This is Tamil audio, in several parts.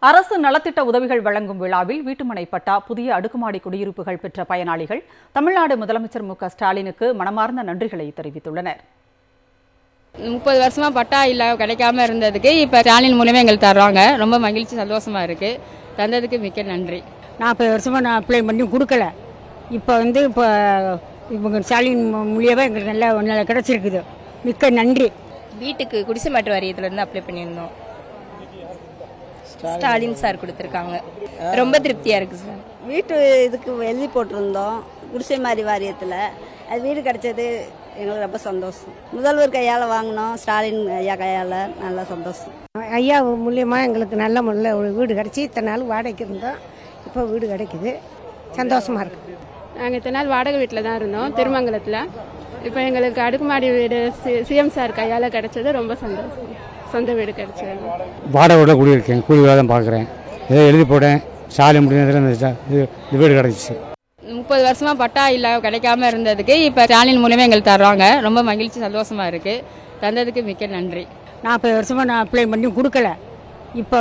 அரசு நலத்திட்ட உதவிகள் வழங்கும் விழாவில் வீட்டுமனை பட்டா, புதிய அடுக்குமாடி குடியிருப்புகள் பெற்ற பயனாளிகள் தமிழ்நாடு முதலமைச்சர் மு.க.ஸ்டாலினுக்கு மனமார்ந்த நன்றிகளை தெரிவித்துள்ளனர். 30 வருஷமா பட்டா கிடைக்காம இருந்ததுக்கு இப்ப ஸ்டாலின் மூலமே எங்களுக்கு தர்றாங்க. ரொம்ப மகிழ்ச்சி, சந்தோஷமா இருக்கு. தந்ததுக்கு மிக்க நன்றி. 40 வருஷமா நான் அப்ளை பண்ணி கொடுக்கல. இப்போ இவங்க ஸ்டாலின் மூலியமா எங்களுக்கு நல்லா கிடைச்சிருக்குது. மிக்க நன்றி. வீட்டுக்கு குடிசை மாற்று வாரியத்திலிருந்து அப்ளை பண்ணியிருந்தோம். ஸ்டாலின் சார் கொடுத்துருக்காங்க. ரொம்ப திருப்தியா இருக்கு சார். வீட்டு இதுக்கு எழுதி போட்டிருந்தோம் குடிசை மாறி வாரியத்தில். அது வீடு கிடைச்சது எங்களுக்கு ரொம்ப சந்தோஷம். முதல்வர் கையால் வாங்கினோம், ஸ்டாலின் ஐயா கையால் நல்லா சந்தோஷம். ஐயா மூலியமாக எங்களுக்கு நல்ல முறையில் ஒரு வீடு கிடச்சி இத்தனை நாள் வாடகைக்கு இருந்தோம். இப்போ வீடு கிடைக்குது, சந்தோஷமாக இருக்குது. நாங்கள் இத்தனை நாள் வாடகை வீட்டில் தான் இருந்தோம், திருமங்கலத்தில். இப்போ எங்களுக்கு அடுக்குமாடி வீடு சிஎம் சார் கையால் கிடைச்சது ரொம்ப சந்தோஷம். சொந்த வீடு கிடைச்சது. வாடகை வீட்டில் குடியிருக்கேன், கூலி வேலை தான் பார்க்குறேன். ஏதோ எழுதி போட்டேன், சாலை முடிஞ்சதில் இந்த வீடு கிடச்சிச்சு. 30 வருஷமா பட்டா கிடைக்காம இருந்ததுக்கு இப்ப ஸ்டாலின் மூலமே எங்களுக்கு தர்றாங்க. ரொம்ப மகிழ்ச்சி, சந்தோஷமா இருக்கு. தந்ததுக்கு மிக்க நன்றி. 40 வருஷமா நான் அப்ளை பண்ணி கொடுக்கல. இப்போ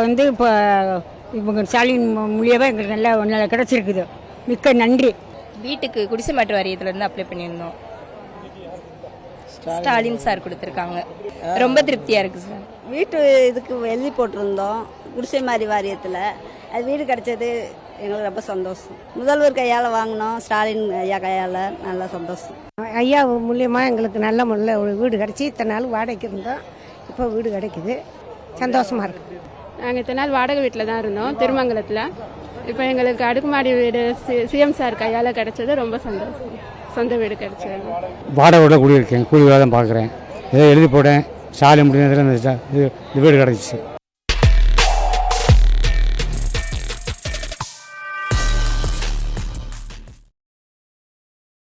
இவங்க ஸ்டாலின் மூலியமாக எங்களுக்கு நல்லா கிடைச்சிருக்குது. மிக்க நன்றி. வீட்டுக்கு குடிசை மாற்று வாரியத்திலிருந்து அப்ளை பண்ணியிருந்தோம். ஸ்டாலின் சார் கொடுத்துருக்காங்க. ரொம்ப திருப்தியா இருக்கு சார். வீட்டு இதுக்கு எழுதி போட்டிருந்தோம் குடிசை மாறி வாரியத்தில். அது வீடு கிடைச்சது எங்களுக்கு ரொம்ப சந்தோஷம். முதல்வர் கையால் வாங்கினோம், ஸ்டாலின் ஐயா கையால் நல்லா சந்தோஷம். ஐயா மூலியமாக எங்களுக்கு நல்ல முறையில் ஒரு வீடு கிடச்சி இத்தனை நாள் வாடகைக்கு இருந்தோம். இப்போ வீடு கிடைக்குது, சந்தோஷமாக இருக்குது. நாங்கள் இத்தனை நாள் வாடகை வீட்டில் தான் இருந்தோம், திருமங்கலத்தில். இப்போ எங்களுக்கு அடுக்குமாடி வீடு சிஎம் சார் கையால் கிடைச்சது ரொம்ப சந்தோஷம். சொந்த வீடு கிடைச்சது. வாடகை வீட்டில் குடியிருக்கேன், கூலி வேலை தான் பார்க்குறேன். ஏதோ எழுதி போட்டேன், சாலை முடிஞ்சதில் இந்த வீடு கிடச்சிச்சு.